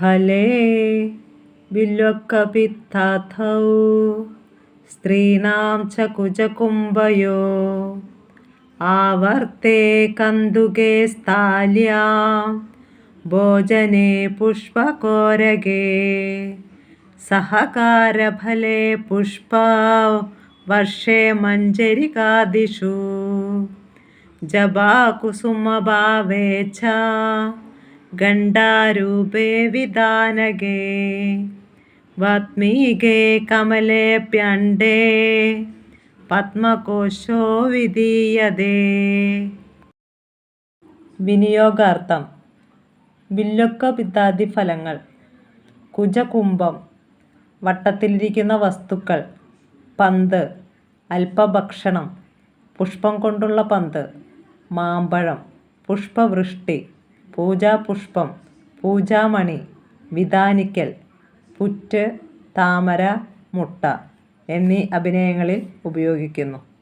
ഫലേ ബില്വക്കപിത്താഥൗ സ്ത്രീണാം ച കുജകുംഭയോ ആവർത്തേ കന്ദുകേ സ്ഥാല്യാം ഭോജനേ പുഷ്പകോരകേ സഹകാരഫലേ പുഷ്പവർഷേ മഞ്ജരികാദിഷു ജപാകുസുമഭാവേ ച ഗണ്ഡാരൂപേ വിധാനകേ വാത്മീകേ കമലേപ്യണ്ഡേ പത്മകോശോ വിധീയതേ. വിനിയോഗാർത്ഥം. ബില്വക്കപിത്താദി ഫലങ്ങൾ. കുജകുംഭം വട്ടത്തിലിരിക്കുന്ന വസ്തുക്കൾ. പന്ത് അല്പഭക്ഷണം. പുഷ്പം കൊണ്ടുള്ള പന്ത്. മാമ്പഴം. പുഷ്പവൃഷ്ടി. പൂജാപുഷ്പം. പൂജാമണി. വിധാനിക്കൽ. പുറ്റ്, താമര, മുട്ട എന്നീ അഭിനയങ്ങളിൽ ഉപയോഗിക്കുന്നു.